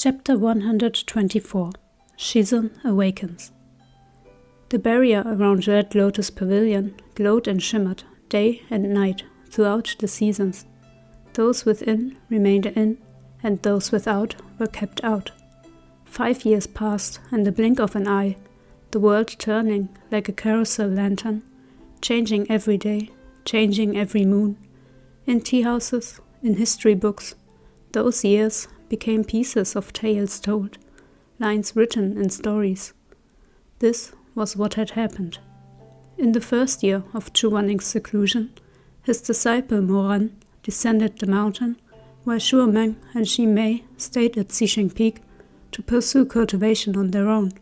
Chapter 124 Shizun Awakens. The barrier around Red Lotus Pavilion glowed and shimmered day and night throughout the seasons. Those within remained in, and those without were kept out. 5 years passed in the blink of an eye, the world turning like a carousel lantern, changing every day, changing every moon. In tea-houses, in history books, those years became pieces of tales told, lines written in stories. This was what had happened. In the first year of Chu Wanning's seclusion, his disciple Moran descended the mountain, while Chu Wanning and Shi Mei stayed at Xisheng Peak to pursue cultivation on their own.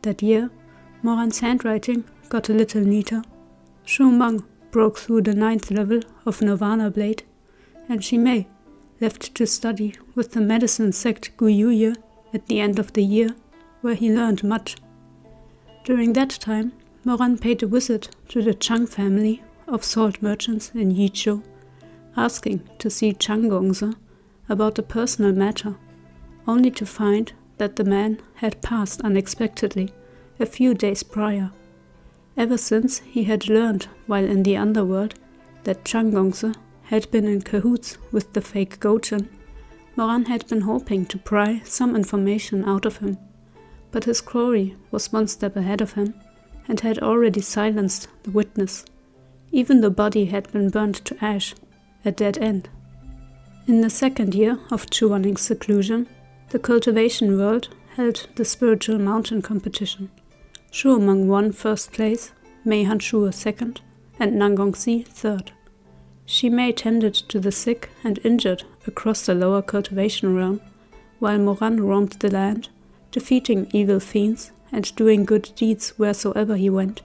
That year, Moran's handwriting got a little neater. Chu Wanning broke through the 9th level of Nirvana Blade, and Shi Mei left to study with the medicine sect Guyuye at the end of the year, where he learned much. During that time, Moran paid a visit to the Chang family of salt merchants in Yizhou, asking to see Chang Gongzi about a personal matter, only to find that the man had passed unexpectedly a few days prior. Ever since he had learned while in the underworld that Chang Gongzi had been in cahoots with the fake Gojin, Moran had been hoping to pry some information out of him, but his quarry was one step ahead of him and had already silenced the witness. Even the body had been burned to ash, a dead end. In the second year of Chu Wanning's seclusion, the cultivation world held the spiritual mountain competition. Chu Wanning won first place, Mei Hanshu second, and Nangongxi third. Shi Mei tended to the sick and injured across the lower cultivation realm, while Moran roamed the land, defeating evil fiends and doing good deeds wheresoever he went,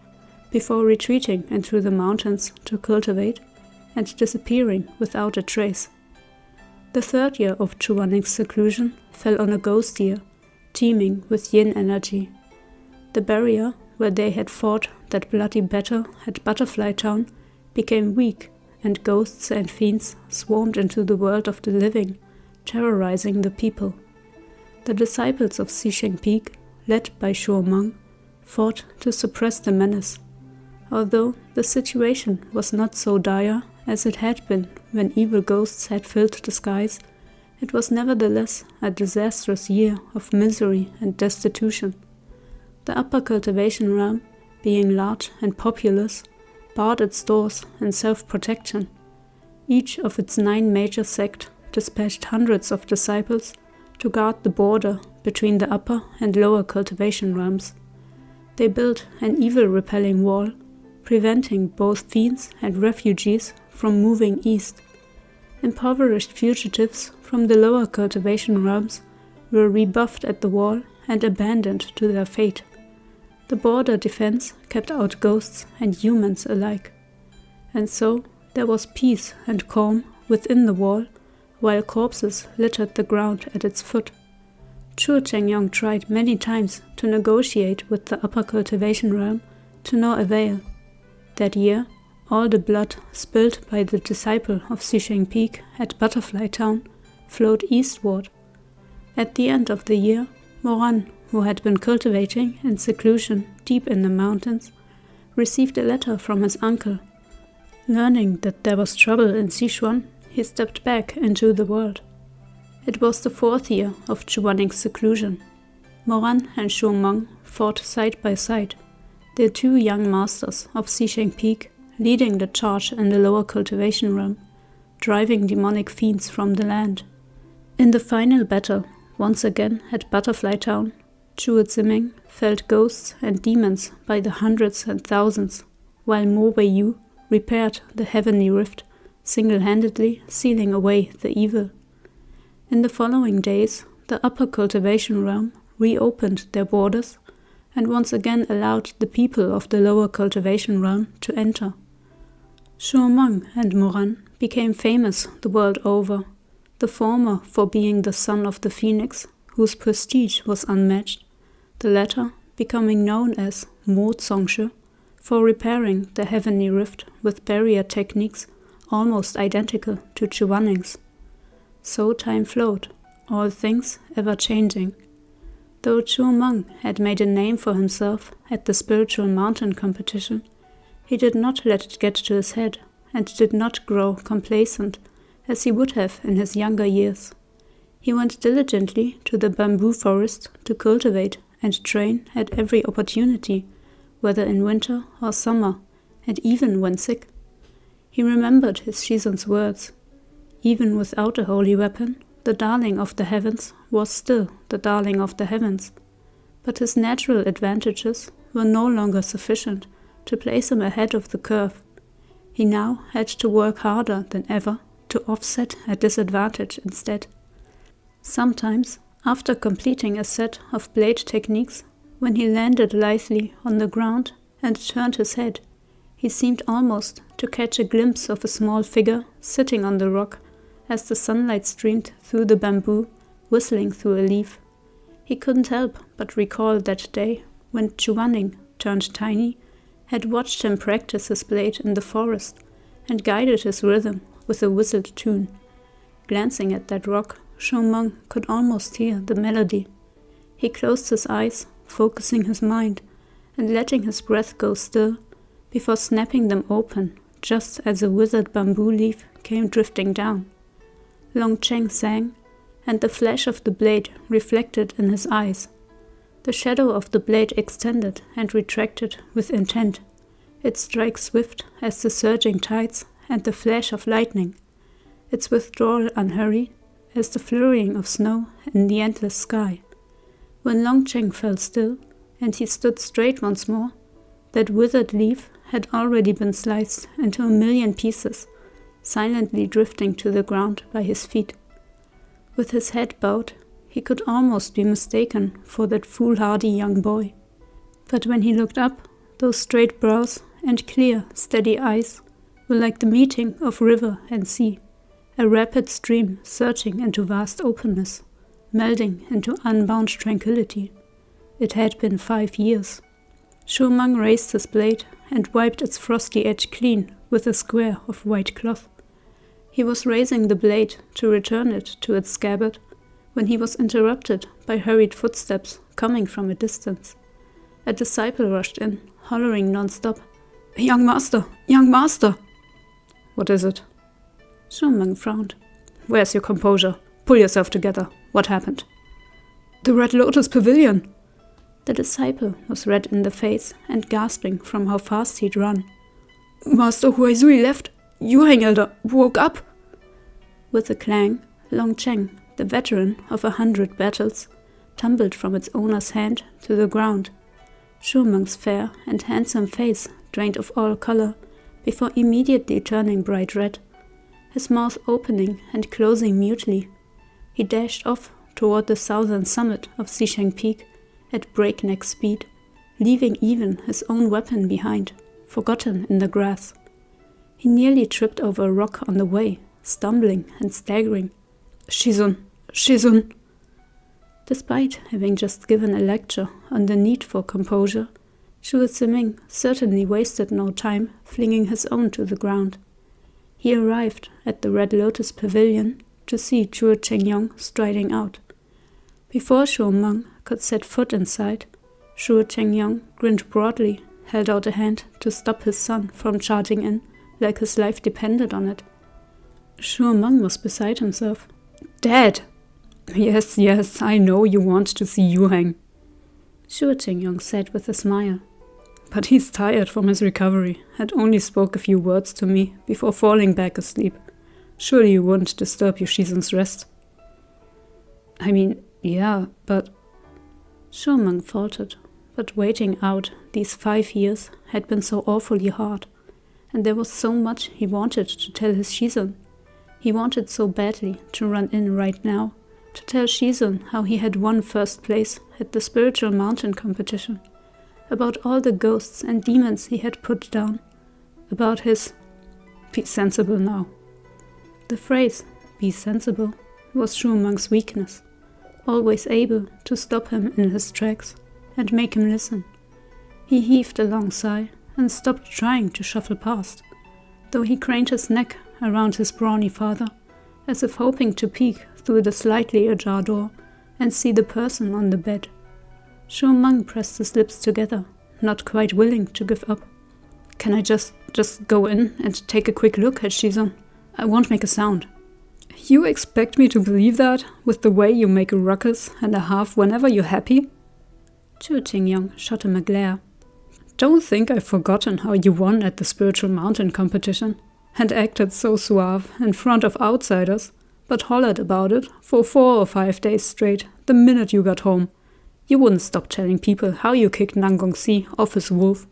before retreating into the mountains to cultivate and disappearing without a trace. The third year of Chu Wanning's seclusion fell on a ghost year, teeming with yin energy. The barrier where they had fought that bloody battle at Butterfly Town became weak, and ghosts and fiends swarmed into the world of the living, terrorizing the people. The disciples of Xisheng Peak, led by Chu Wanning, fought to suppress the menace. Although the situation was not so dire as it had been when evil ghosts had filled the skies, it was nevertheless a disastrous year of misery and destitution. The upper cultivation realm, being large and populous, barred its doors in self-protection. Each of its 9 major sects dispatched hundreds of disciples to guard the border between the upper and lower cultivation realms. They built an evil-repelling wall, preventing both fiends and refugees from moving east. Impoverished fugitives from the lower cultivation realms were rebuffed at the wall and abandoned to their fate. The border defense kept out ghosts and humans alike. And so there was peace and calm within the wall, while corpses littered the ground at its foot. Chu Chengyong tried many times to negotiate with the upper cultivation realm, to no avail. That year, all the blood spilled by the disciple of Xisheng Peak at Butterfly Town flowed eastward. At the end of the year, Moran, who had been cultivating in seclusion deep in the mountains, received a letter from his uncle. Learning that there was trouble in Sichuan, he stepped back into the world. It was the 4th year of Chu Wanning's seclusion. Moran and Chu Wanning fought side by side, the 2 young masters of Xisheng Peak leading the charge in the lower cultivation realm, driving demonic fiends from the land. In the final battle, once again at Butterfly Town, Chu Ziming felt ghosts and demons by the hundreds and thousands, while Mo Weiyu repaired the heavenly rift, single-handedly sealing away the evil. In the following days, the upper cultivation realm reopened their borders and once again allowed the people of the lower cultivation realm to enter. Chu Wanning and Moran became famous the world over, the former for being the son of the phoenix, whose prestige was unmatched, the latter becoming known as Mo Zongshe for repairing the heavenly rift with barrier techniques almost identical to Chu Wanning's. So time flowed, all things ever changing. Though Chu Wanning had made a name for himself at the spiritual mountain competition, he did not let it get to his head and did not grow complacent as he would have in his younger years. He went diligently to the bamboo forest to cultivate and train at every opportunity, whether in winter or summer, and even when sick. He remembered his Shizun's words. Even without a holy weapon, the darling of the heavens was still the darling of the heavens. But his natural advantages were no longer sufficient to place him ahead of the curve. He now had to work harder than ever to offset a disadvantage instead. Sometimes, after completing a set of blade techniques, when he landed lithely on the ground and turned his head, he seemed almost to catch a glimpse of a small figure sitting on the rock as the sunlight streamed through the bamboo, whistling through a leaf. He couldn't help but recall that day when Chu Wanning, turned tiny, had watched him practice his blade in the forest and guided his rhythm with a whistled tune. Glancing at that rock, Chu Wanning could almost hear the melody. He closed his eyes, focusing his mind, and letting his breath go still, before snapping them open, just as a withered bamboo leaf came drifting down. Long Cheng sang, and the flash of the blade reflected in his eyes. The shadow of the blade extended and retracted with intent, its strike swift as the surging tides and the flash of lightning, its withdrawal unhurried as the flurrying of snow in the endless sky. When Long Cheng fell still, and he stood straight once more, that withered leaf had already been sliced into a million pieces, silently drifting to the ground by his feet. With his head bowed, he could almost be mistaken for that foolhardy young boy. But when he looked up, those straight brows and clear, steady eyes were like the meeting of river and sea, a rapid stream surging into vast openness, melding into unbound tranquility. It had been 5 years. Chu Wanning raised his blade and wiped its frosty edge clean with a square of white cloth. He was raising the blade to return it to its scabbard when he was interrupted by hurried footsteps coming from a distance. A disciple rushed in, hollering non-stop, "Young master! Young master!" "What is it?" Chu Wanning frowned. "Where's your composure? Pull yourself together. What happened?" "The Red Lotus Pavilion!" The disciple was red in the face and gasping from how fast he'd run. "Master Huaizui left. Yuheng elder woke up." With a clang, Long Cheng, the veteran of 100 battles, tumbled from its owner's hand to the ground. Chu Wanning's fair and handsome face drained of all color before immediately turning bright red, his mouth opening and closing mutely. He dashed off toward the southern summit of Xisheng Peak at breakneck speed, leaving even his own weapon behind, forgotten in the grass. He nearly tripped over a rock on the way, stumbling and staggering. "Shizun! Shizun!" Despite having just given a lecture on the need for composure, Chu Wanning certainly wasted no time flinging his own to the ground. He arrived at the Red Lotus Pavilion to see Chu Chengyong striding out. Before Chu Wanning could set foot inside, Chu Chengyong grinned broadly, held out a hand to stop his son from charging in like his life depended on it. Chu Wanning was beside himself. "Dad!" Yes, I know you want to see Yuheng," Chu Chengyong said with a smile. "But he's tired from his recovery and only spoke a few words to me before falling back asleep. Surely you wouldn't disturb your Shizun's rest." "I mean, yeah, but..." Chu Wanning faltered, but waiting out these 5 years had been so awfully hard, and there was so much he wanted to tell his Shizun. He wanted so badly to run in right now, to tell Shizun how he had won first place at the spiritual mountain competition, about all the ghosts and demons he had put down, about his "be sensible now." The phrase "be sensible" was Chu Wanning's weakness, always able to stop him in his tracks and make him listen. He heaved a long sigh and stopped trying to shuffle past, though he craned his neck around his brawny father, as if hoping to peek through the slightly ajar door and see the person on the bed. Chu Wanning pressed his lips together, not quite willing to give up. Can I just go in and take a quick look at Shizun? I won't make a sound. You expect me to believe that, with the way you make a ruckus and a half whenever you're happy? Chu Qingyang shot him a glare. Don't think I've forgotten how you won at the Spiritual Mountain competition, and acted so suave in front of outsiders, but hollered about it for 4 or 5 days straight the minute you got home. You wouldn't stop telling people how you kicked Nangongxi off his wolf.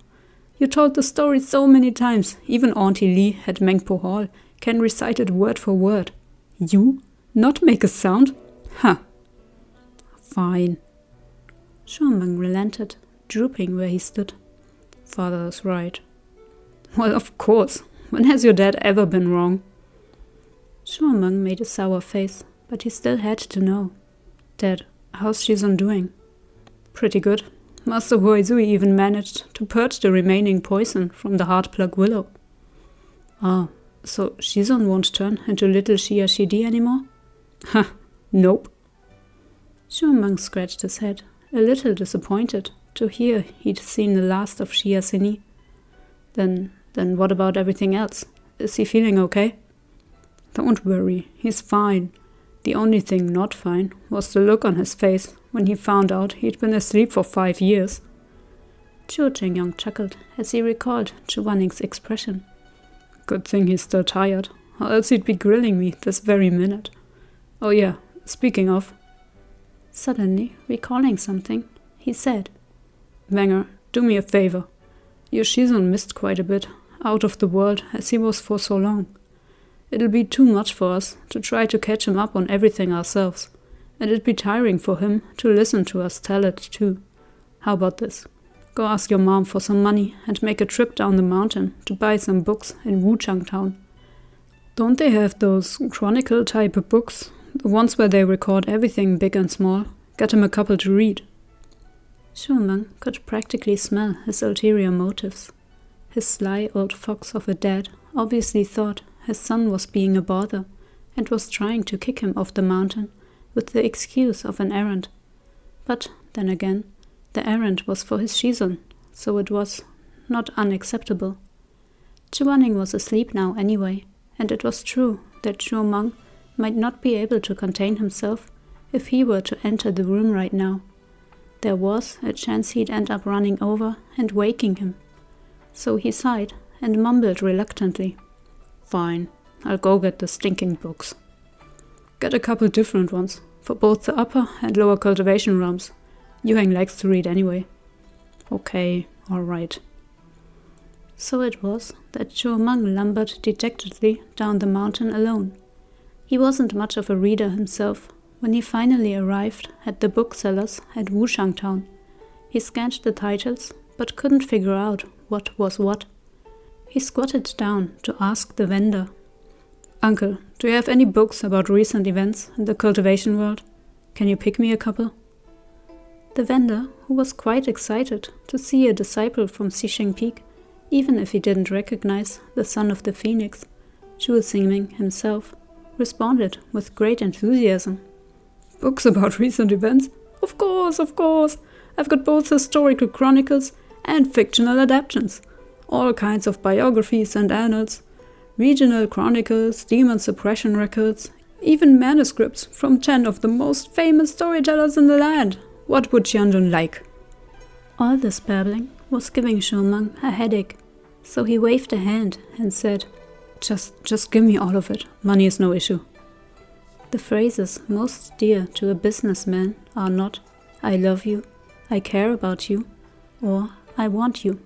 You told the story so many times, even Auntie Li at Mengpo Hall can recite it word for word. You? Not make a sound? Huh. Fine. Chu Wanning relented, drooping where he stood. Father is right. Well, of course. When has your dad ever been wrong? Chu Wanning made a sour face, but he still had to know. Dad, how's Shizun doing? Pretty good. Master Huaizui even managed to purge the remaining poison from the heart-plug willow. Ah, so Shizun won't turn into little Xia Shidi anymore? Ha, nope. Chu Wanning scratched his head, a little disappointed to hear he'd seen the last of Xia Sini. Then what about everything else? Is he feeling okay? Don't worry, he's fine. The only thing not fine was the look on his face when he found out he'd been asleep for 5 years. Chu Qingyang chuckled as he recalled Chu Wanning's expression. Good thing he's still tired, or else he'd be grilling me this very minute. Oh yeah, speaking of. Suddenly, recalling something, he said, Wenger, do me a favor. Your Shizun missed quite a bit, out of the world as he was for so long. It'll be too much for us to try to catch him up on everything ourselves, and it'd be tiring for him to listen to us tell it too. How about this? Go ask your mom for some money and make a trip down the mountain to buy some books in Wuchang Town. Don't they have those chronicle-type books? The ones where they record everything big and small? Get him a couple to read. Chu Wanning could practically smell his ulterior motives. His sly old fox of a dad obviously thought his son was being a bother and was trying to kick him off the mountain with the excuse of an errand. But then again, the errand was for his Shizun, so it was not unacceptable. Chu Wanning was asleep now anyway, and it was true that Chu Wanning might not be able to contain himself if he were to enter the room right now. There was a chance he'd end up running over and waking him. So he sighed and mumbled reluctantly. Fine, I'll go get the stinking books. Get a couple different ones, for both the upper and lower cultivation realms. Yuheng likes to read anyway. Okay, alright. So it was that Chu Wanning lumbered dejectedly down the mountain alone. He wasn't much of a reader himself. When he finally arrived at the booksellers at Wuchang Town, he scanned the titles but couldn't figure out what was what. He squatted down to ask the vendor, Uncle, do you have any books about recent events in the cultivation world? Can you pick me a couple? The vendor, who was quite excited to see a disciple from Xixing Peak, even if he didn't recognize the son of the Phoenix, Chu Xingming himself, responded with great enthusiasm. Books about recent events? Of course, of course. I've got both historical chronicles and fictional adaptations. All kinds of biographies and annals. Regional chronicles, demon suppression records, even manuscripts from 10 of the most famous storytellers in the land. What would Xianjun like? All this babbling was giving Chu Wanning a headache, so he waved a hand and said, Just give me all of it. Money is no issue. The phrases most dear to a businessman are not, I love you, I care about you, or I want you,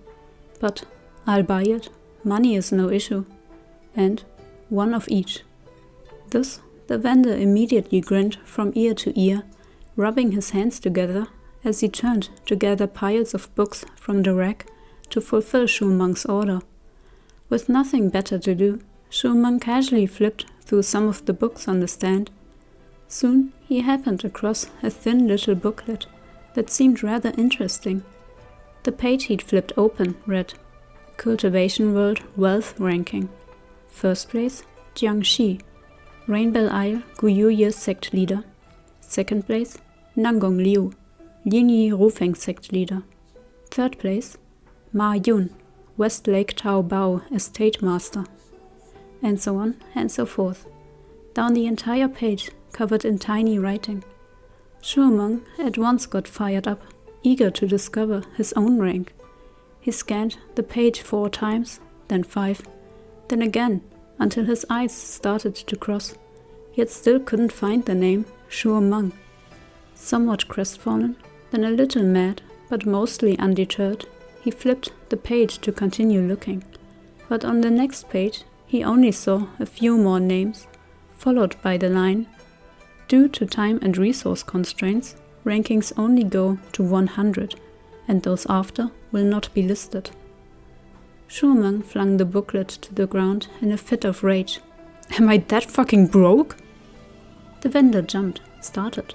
but I'll buy it, money is no issue, and one of each. Thus, the vendor immediately grinned from ear to ear, rubbing his hands together as he turned to gather piles of books from the rack to fulfill Chu Wanning's order. With nothing better to do, Chu Wanning casually flipped through some of the books on the stand. Soon he happened across a thin little booklet that seemed rather interesting. The page he'd flipped open read, Cultivation World Wealth Ranking. First place, Jiangxi. Rainbow Isle Guyuye sect leader. Second place, Nangong Liu, Linyi Rufeng sect leader. Third place, Ma Yun, West Lake Tao Bao estate master. And so on and so forth, down the entire page covered in tiny writing. Chu Wanning at once got fired up, eager to discover his own rank. He scanned the page 4 times, then 5, then again, until his eyes started to cross, yet still couldn't find the name Chu Wanning. Somewhat crestfallen, then a little mad, but mostly undeterred, he flipped the page to continue looking. But on the next page, he only saw a few more names, followed by the line, "Due to time and resource constraints, rankings only go to 100, and those after will not be listed." Chu Wanning flung the booklet to the ground in a fit of rage. "Am I that fucking broke?" The vendor jumped, startled.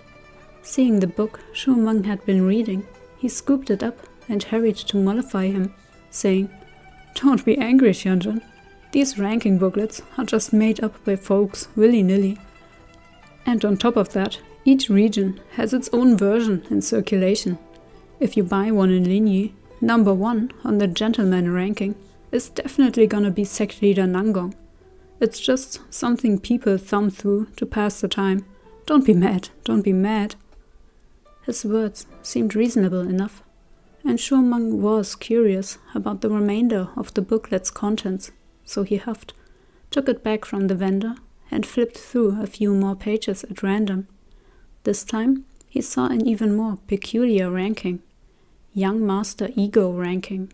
Seeing the book Chu Wanning had been reading, he scooped it up and hurried to mollify him, saying, "Don't be angry, Shizun. These ranking booklets are just made up by folks willy-nilly. And on top of that, each region has its own version in circulation. If you buy one in Linyi, number 1 on the gentleman ranking is definitely gonna be sect leader Nangong. It's just something people thumb through to pass the time. Don't be mad, don't be mad." His words seemed reasonable enough, and Chu Wanning was curious about the remainder of the booklet's contents, so he huffed, took it back from the vendor, and flipped through a few more pages at random. This time, he saw an even more peculiar ranking. Young Master Ego ranking,